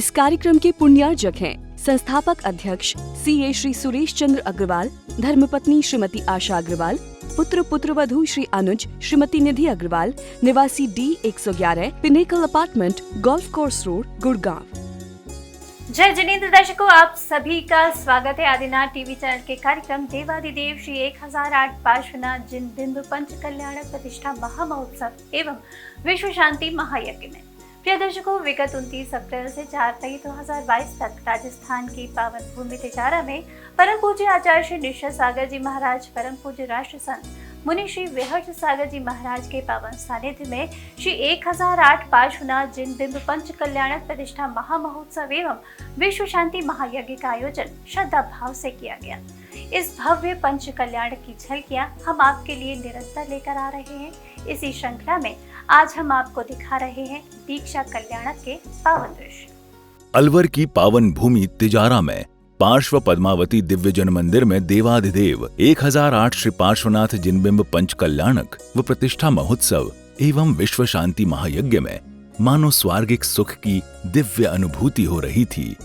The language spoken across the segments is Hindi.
इस कार्यक्रम के पुण्यार्जक हैं संस्थापक अध्यक्ष CA श्री सुरेश चंद्र अग्रवाल, धर्मपत्नी श्रीमती आशा अग्रवाल, पुत्रवधू श्री अनुज, श्रीमती निधि अग्रवाल, निवासी D111 pinnacle apartment, golf course road, Gurgaon. जय जिनेंद्र दर्शकों, आप सभी का स्वागत है आदिनाथ टीवी चैनल के कार्यक्रम देवादिदेव श्री 1008 पार्श्वनाथ जिनबिंब पंच कल्याणक प्रतिष्ठा महामहोत्सव एवं विश्व शांति महायज्ञ में। प्रिय दर्शकों, विगत 29 अप्रैल से 4 मई 2022 तक राजस्थान की पावन भूमि तिजारा में परम पूज्य आचार्य श्री निश्चल सागर जी महाराज, परम पूज्य राष्ट्र संत मुनि श्री विहर्ष सागर जी महाराज के पावन सानिध्य में श्री 1008 पार्श्वनाथ जिनबिंब पंच कल्याणक प्रतिष्ठा महामहोत्सव एवं विश्व शांति महायज्ञ का आयोजन श्रद्धा भाव से किया गया। इस भव्य पंच कल्याण की झलकियां हम आपके लिए निरंतर लेकर आ रहे हैं। इसी श्रृंखला में आज हम आपको दिखा रहे हैं दीक्षा कल्याणक के पावन दृश्य। अलवर की पावन भूमि तिजारा में पार्श्व पद्मावती दिव्य जन मंदिर में देवाधिदेव 1008 श्री पार्श्वनाथ जिनबिंब पंच कल्याणक व प्रतिष्ठा महोत्सव एवं विश्व शांति महायज्ञ में मानो स्वर्गिक सुख की दिव्य अनुभूति हो रही थी।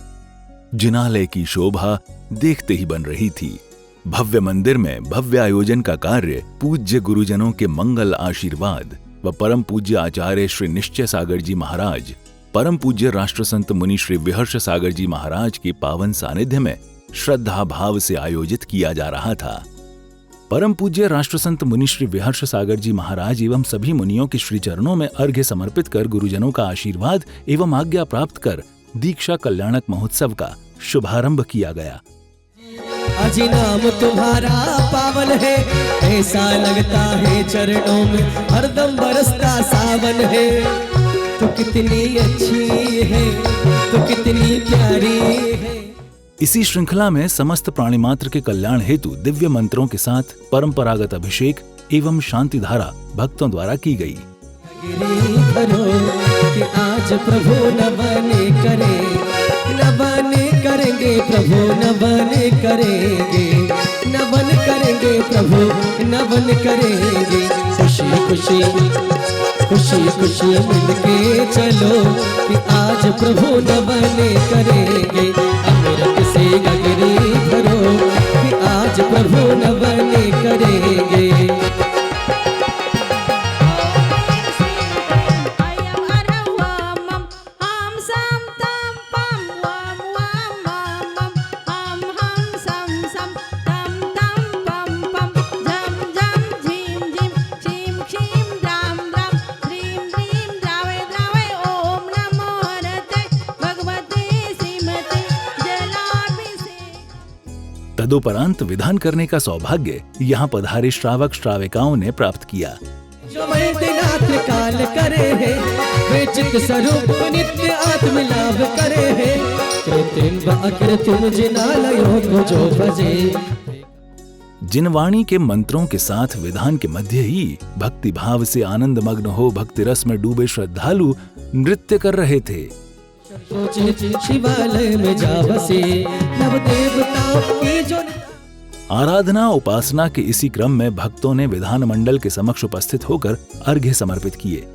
जिनालय की शोभा देखते ही बन रही थी। भव्य मंदिर में भव्य आयोजन का कार्य पूज्य गुरुजनों के मंगल आशीर्वाद व परम पूज्य आचार्य श्री निश्चल सागर जी महाराज, परम पूज्य राष्ट्र संत मुनि श्री विहर्ष सागर जी महाराज के पावन सानिध्य में श्रद्धा भाव से आयोजित किया जा रहा था। परम पूज्य राष्ट्र संत मुनि श्री विहर्ष सागर जी महाराज एवं सभी मुनियों के श्री चरणों में अर्घ्य समर्पित कर गुरुजनों का आशीर्वाद एवं आज्ञा प्राप्त कर दीक्षा कल्याणक महोत्सव का शुभारंभ किया गया। अजी नाम तुम्हारा पावन है, ऐसा लगता है चरणों में हरदम बरसता सावन है। तो कितनी अच्छी है, तो कितनी प्यारी है। इसी श्रृंखला में समस्त प्राणी मात्र के कल्याण हेतु दिव्य मंत्रों के साथ परंपरागत अभिषेक एवं शांति धारा भक्तों द्वारा की गई। कि आज प्रभु नवने करे, नवने करेंगे प्रभु, नवने करेंगे, नवन करेंगे प्रभु, नवन करेंगे। खुशी खुशी खुशी खुशी मिलके चलो कि आज प्रभु नवने करेंगे। अमृत से गगरी भरो कि आज प्रभु नवने करेंगे। तदुपरांत विधान करने का सौभाग्य यहाँ पधारे श्रावक श्राविकाओं ने प्राप्त किया। जो वैद्यनाथ काल करे है, वे चित्त स्वरूप नित्य आत्म लाभ करे है। कृत्रिम व अकृत्रिम जिनालयों को जो भजे। जिनवाणी के मंत्रों के साथ विधान के मध्य ही भक्ति भाव से आनंद मग्न हो भक्ति रस में डूबे श्रद्धालु नृत्य कर रहे थे। शिवालय में जा बसे नव देवताओं की जो आराधना उपासना के इसी क्रम में भक्तों ने विधान मंडल के समक्ष उपस्थित होकर अर्घ्य समर्पित किए।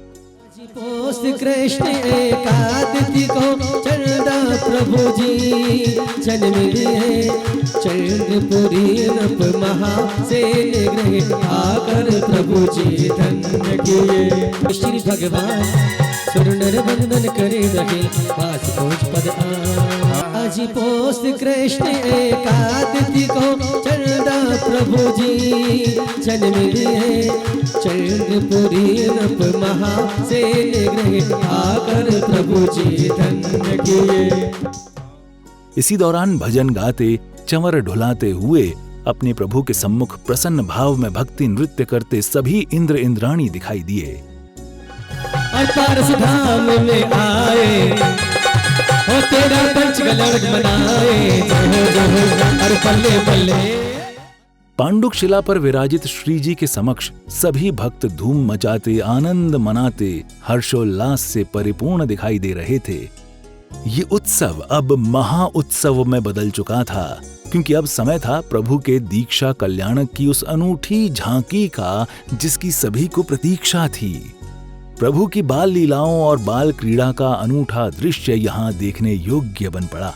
कृष्ण एकादशी को चंदा प्रभु जी जन्म लिए, चंद्रपुरी नप महा से निग्रह आकर प्रभु जी धन्य किए। श्री भगवान सुरनर बंधन करे रहे पास पहुँच पद अजी पोष कृष्ण एकादशी को चंदा प्रभु जी जन्म लिए, चंद्रपुरी नप महा से निग्रह आकर प्रभु जी धन्य किए। इसी दौरान भजन गाते चंवर ढुलाते हुए अपने प्रभु के सम्मुख प्रसन्न भाव में भक्ति नृत्य करते सभी इंद्र इंद्राणी दिखाई दिए। और पारस धाम में आए और तेरा पंच कल्याणक मनाए, और पल्ले पल्ले। पांडुक शिला पर विराजित श्री जी के समक्ष सभी भक्त धूम मचाते आनंद मनाते हर्षोल्लास से परिपूर्ण दिखाई दे रहे थे। ये उत्सव अब महा उत्सव में बदल चुका था, क्योंकि अब समय था प्रभु के दीक्षा कल्याणक की उस अनूठी झांकी का जिसकी सभी को प्रतीक्षा थी। प्रभु की बाल लीलाओं और बाल क्रीड़ा का अनूठा दृश्य यहाँ देखने योग्य बन पड़ा।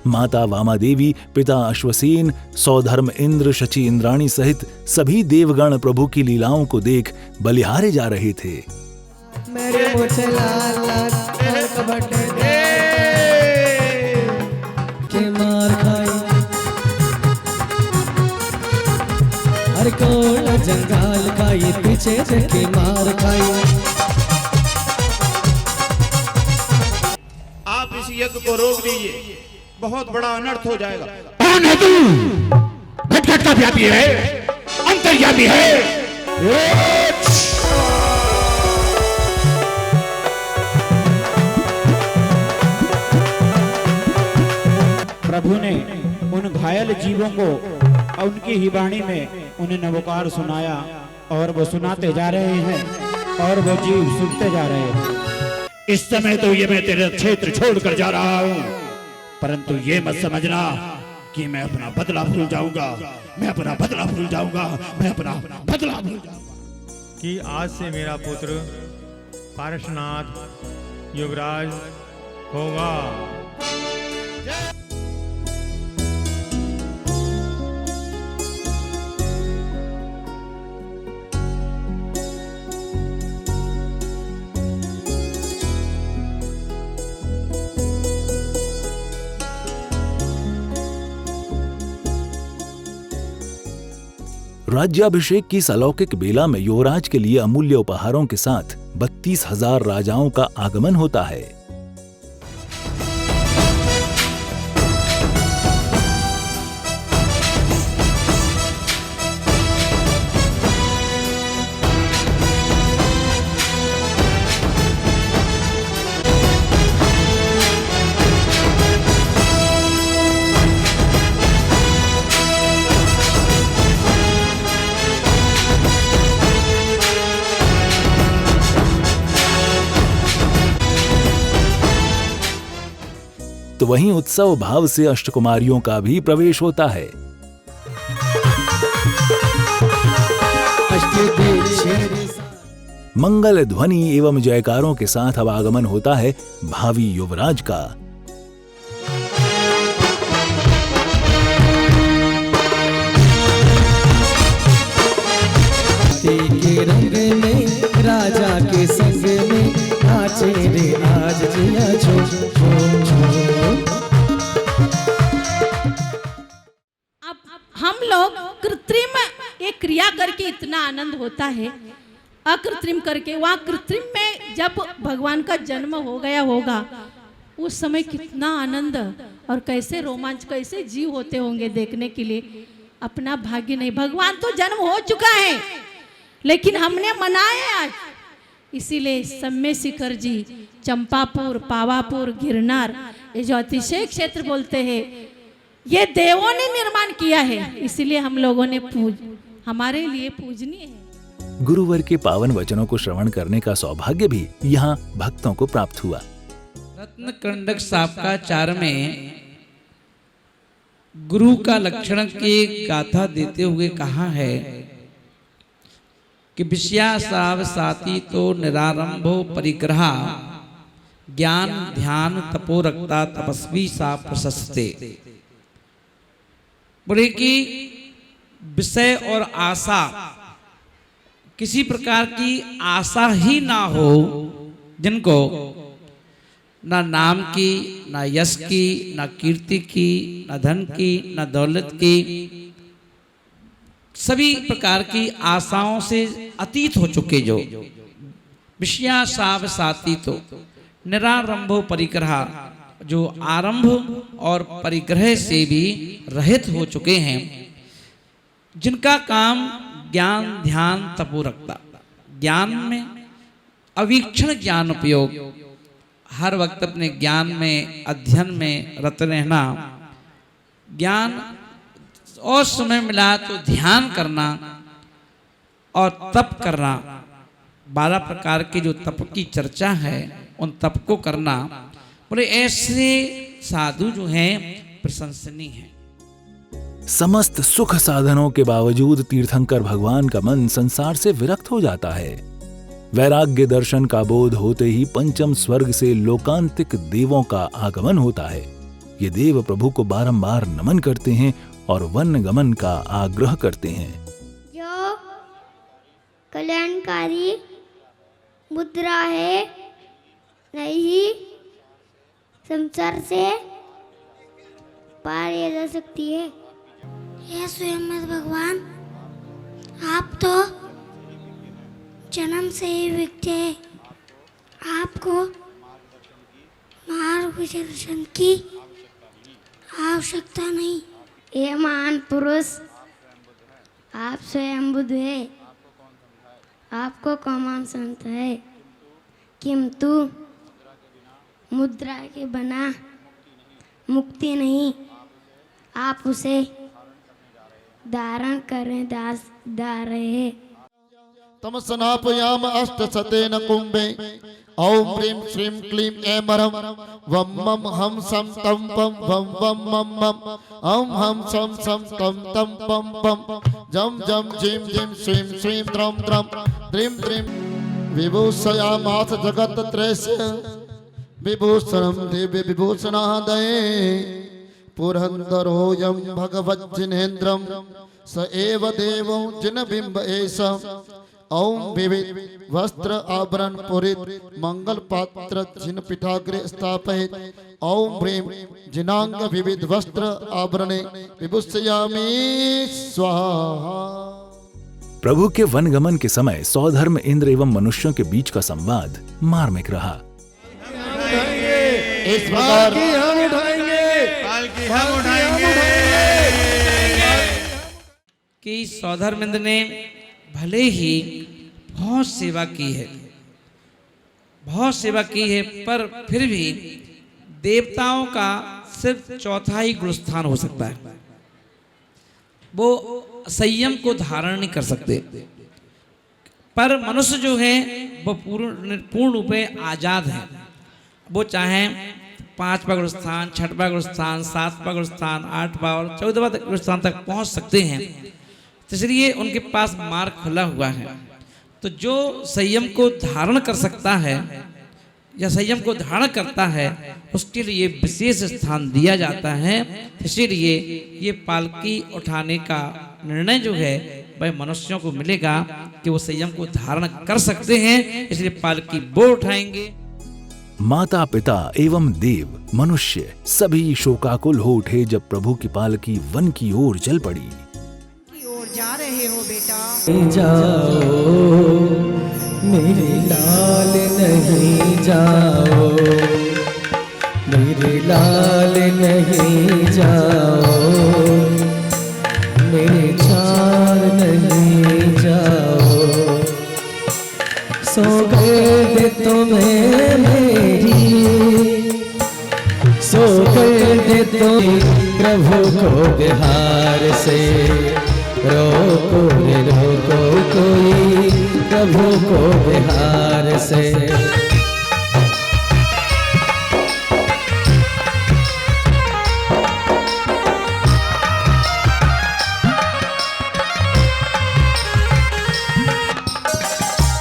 माता वामा देवी, पिता अश्वसेन, सौधर्म इंद्र, शची इंद्राणी सहित सभी देवगण प्रभु की लीलाओं को देख बलिहारे जा रहे थे। मेरे मुझे लाल लाल कबट दे के मार खाई, हर कोण जंगाल खाई, पीछे के मार खाई। आप इस यज्ञ को रोक दीजिए, बहुत बड़ा अनर्थ हो जाएगा। कौन है तू? घट-घट का व्यापी है, अंतर्यामी है। प्रभु ने उन घायल जीवों को उनकी ही वाणी में उन्हें नवकार सुनाया और वो सुनाते जा रहे हैं और वो जीव सुनते जा रहे हैं। इस समय तो ये मैं तेरा क्षेत्र छोड़कर जा रहा हूँ, परंतु ये मत समझना कि मैं अपना बदला भूल जाऊंगा, मैं अपना बदला भूल जाऊंगा, मैं अपना बदला भूल जाऊंगा। कि आज से मेरा पुत्र पारसनाथ युवराज होगा। राज्याभिषेक की इस अलौकिक बेला में युवराज के लिए अमूल्य उपहारों के साथ 32,000 राजाओं का आगमन होता है। तो वहीं उत्सव भाव से अष्टकुमारियों का भी प्रवेश होता है। मंगल ध्वनि एवं जयकारों के साथ अब आगमन होता है भावी युवराज का। के रंग में राजा के संग में नाचे रे आज जिया छो छो छो। अब हम लोग कृत्रिम एक क्रिया करके इतना आनंद होता है, अकृत्रिम करके वहाँ कृत्रिम में जब भगवान का जन्म हो गया होगा उस समय कितना आनंद और कैसे रोमांच, कैसे जीव होते होंगे देखने के लिए। अपना भाग्य नहीं, भगवान तो जन्म हो चुका है लेकिन हमने मनाए आज। इसीलिए सम्य शिखर जी, चंपापुर, पावापुर, गिरनार, ये जो अतिशय क्षेत्र बोलते हैं ये देवों ने निर्माण किया है, इसीलिए हम लोगों ने हमारे लिए पूजनीय है। गुरुवर के पावन वचनों को श्रवण करने का सौभाग्य भी यहाँ भक्तों को प्राप्त हुआ। रत्न कंडक सापकाचार में गुरु का लक्षण की गाथा देते हुए कहा है कि विषया साव साती तो निरारंभो परिग्रह, ज्ञान ध्यान तपो रक्ता तपस्वी सा प्रशस्ते। बोले कि विषय और आशा, किसी प्रकार की आशा ही ना हो जिनको, ना नाम की, ना यश की, ना कीर्ति की, ना धन की, ना दौलत की, सभी प्रकार की आशाओं से अतीत हो चुके जो विषया साव साती तो निरारंभो परिग्रह, जो आरंभ और परिग्रह से भी रहित हो चुके हैं, जिनका काम ज्ञान ध्यान तपो रखता, ज्ञान में अवीक्षण ज्ञान उपयोग, हर वक्त अपने ज्ञान में अध्ययन में रत रहना, ज्ञान और समय मिला तो ध्यान करना और तप करना। 12 प्रकार के जो तप की चर्चा है उन तप को करना, बोले ऐसे साधु जो हैं प्रशंसनीय हैं। समस्त सुख साधनों के बावजूद तीर्थंकर भगवान का मन संसार से विरक्त हो जाता है। वैराग्य दर्शन का बोध होते ही पंचम स्वर्ग से लोकांतिक देवों का आगमन होता है। ये देव प्रभु को बारंबार नमन करते हैं और वन गमन का आग्रह करते हैं। जो कल्याणकारी मुद्रा है, नहीं संसार से पार ले जा सकती है। हे स्वयं भगवान, आप तो जन्म से ही विकटे हैं। आपको मार्गदर्शन की आवश्यकता नहीं। ये महान पुरुष आप स्वयं बुद्ध है, आपको कौन संत है, किंतु मुद्रा के बिना मुक्ति नहीं। आप उसे धारण करने जा रहे हैं। तम स्नापयाम अष्टशतेन कुंभे ओम ह्रीं श्रीं क्लीं ऐमरं वम मम हम सम तम पम वम वम मम मम ओम हम सम सम तम तम पम पम जम जम झीं झीं श्रीं श्रीं द्रम द्रम द्रीं द्रीं विभूषयामाथ जगत्त्रयस्य विभूषणं दिव्य विभूषणादये पुरंदरोऽयं भगवज्जिनेन्द्रं स एव देवो जिनबिंब एष ओम विविध वस्त्र आभरण पुरित मंगल पात्र जिन पिठाग्रे स्थापयित ओम ह्रीं जिनांग विविध वस्त्र आभरणे विभूषयामि स्वाहा। प्रभु के वनगमन के समय सौधर्म इंद्र एवं मनुष्यों के बीच का संवाद मार्मिक रहा। इस प्रकार कि सौधर्मेंद्र ने भले ही बहुत सेवा की है, पर फिर भी देवताओं का सिर्फ चौथा ही गुणस्थान हो सकता है। वो संयम को धारण नहीं कर सकते। पर मनुष्य जो है वो पूर्ण रूप में आजाद है। वो चाहे 5वां गुणस्थान, 6वां गुणस्थान, 7वां गुणस्थान, 8वां और 14वां गुणस्थान तक पहुंच सकते हैं। तो इसलिए उनके पास मार्ग खुला हुआ है। तो जो संयम को धारण कर सकता है या संयम को धारण करता है, उसके लिए विशेष स्थान दिया जाता है। इसीलिए ये पालकी उठाने का निर्णय जो है वह मनुष्यों को मिलेगा कि वो संयम को धारण कर सकते हैं, इसलिए पालकी वो उठाएंगे। माता पिता एवं देव मनुष्य सभी शोकाकुल हो उठे जब प्रभु की पालकी वन की ओर चल पड़ी। जा रहे हो बेटा, जाओ मेरे लाल नहीं जाओ, मेरे लाल नहीं जाओ, मेरे चार नहीं जाओ। सौगंध तुम्हें मेरी, सौगंध तुम प्रभु को बिहार से रोको रे रोको कोई प्रभु को बिहार से।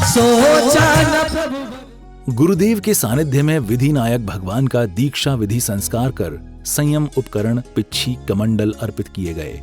सोचा न प्रभु। गुरुदेव के सानिध्य में विधि नायक भगवान का दीक्षा विधि संस्कार कर संयम उपकरण, पिच्छी, कमंडल अर्पित किए गए।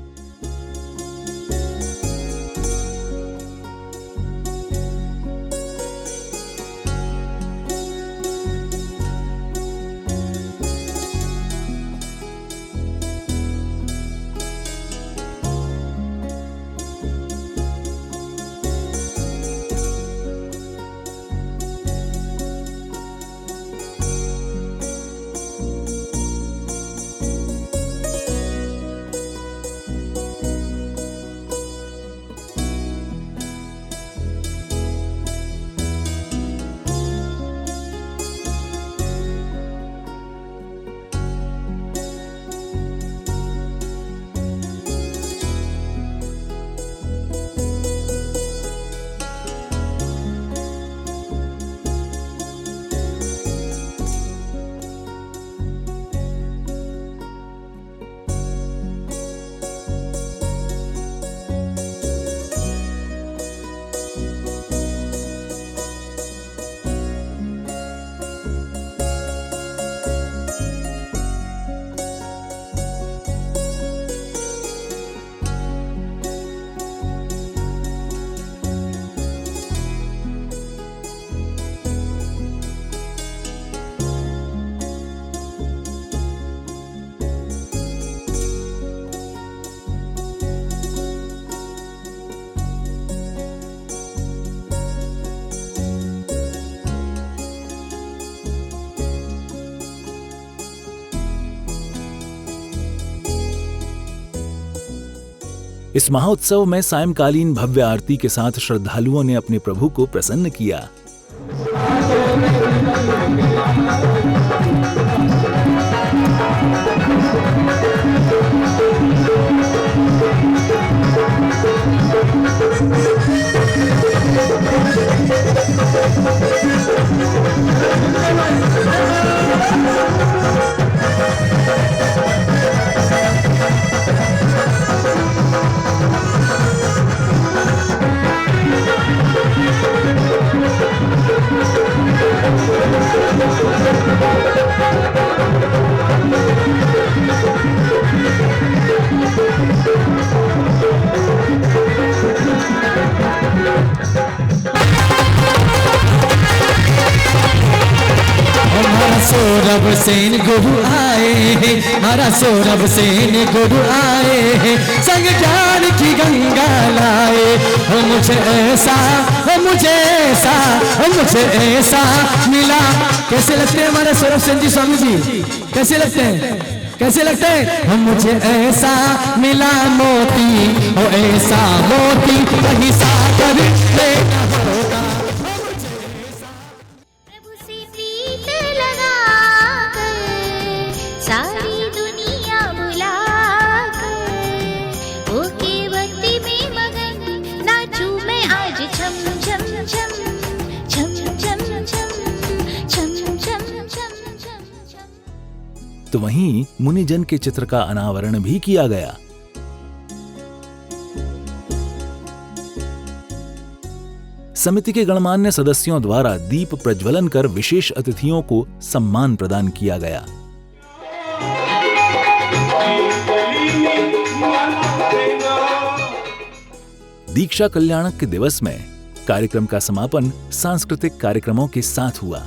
इस महोत्सव में सायंकालीन भव्य आरती के साथ श्रद्धालुओं ने अपने प्रभु को प्रसन्न किया। सौरभ सेन गुरु आए हैं, हमारा सौरभ सेन गुरु आए हैं, संग ज्ञान की गंगा लाए। हो मुझे ऐसा, हो मुझे ऐसा, हो मुझे ऐसा मिला। कैसे लगते हैं हमारे सौरभ सेन जी स्वामी जी? कैसे लगते हैं? कैसे लगते हैं? हो मुझे ऐसा मिला मोती, हो ऐसा मोती कहीं सागर में न होता। सारी दुनिया बुला कर ओके भक्ति में मगन नाचूं मैं आज छम छम छम छम छम छम छम छम छम। तो वहीं मुनिजन के चित्र का अनावरण भी किया गया। समिति के गणमान्य सदस्यों द्वारा दीप प्रज्वलन कर विशेष अतिथियों को सम्मान प्रदान किया गया। दीक्षा कल्याणक के दिवस में कार्यक्रम का समापन सांस्कृतिक कार्यक्रमों के साथ हुआ।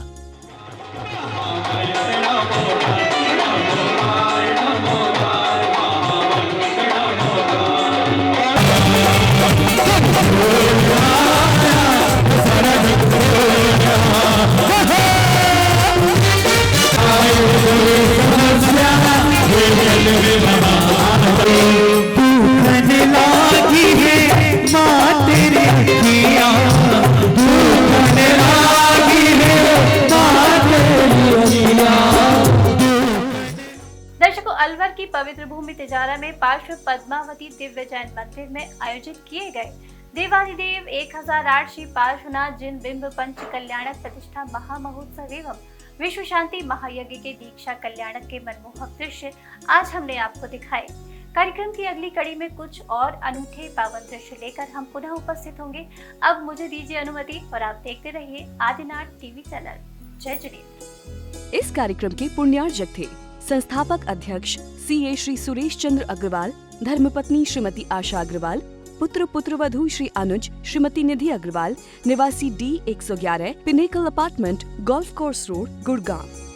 दर्शकों, अलवर की पवित्र भूमि तिजारा में पार्श्व पद्मावती दिव्य जैन मंदिर में आयोजित किए गए देवाधिदेव 1008 श्री पार्श्वनाथ जिन बिंब पंच कल्याणक प्रतिष्ठा महामहोत्सव एवं विश्व शांति महायज्ञ के दीक्षा कल्याणक के मनमोहक दृश्य आज हमने आपको दिखाए। कार्यक्रम की अगली कड़ी में कुछ और अनूठे पावन दृश्य लेकर हम पुनः उपस्थित होंगे। अब मुझे दीजिए अनुमति और आप देखते रहिए आदिनाथ टीवी चैनल। जय जिनेंद्र। इस कार्यक्रम के पुण्यार्जक थे संस्थापक अध्यक्ष CA श्री सुरेश चंद्र अग्रवाल, धर्मपत्नी श्रीमती आशा अग्रवाल, पुत्र पुत्रवधू श्री अनुज श्रीमती निधि अग्रवाल, निवासी D111 pinnacle apartment, golf course road, Gurgaon.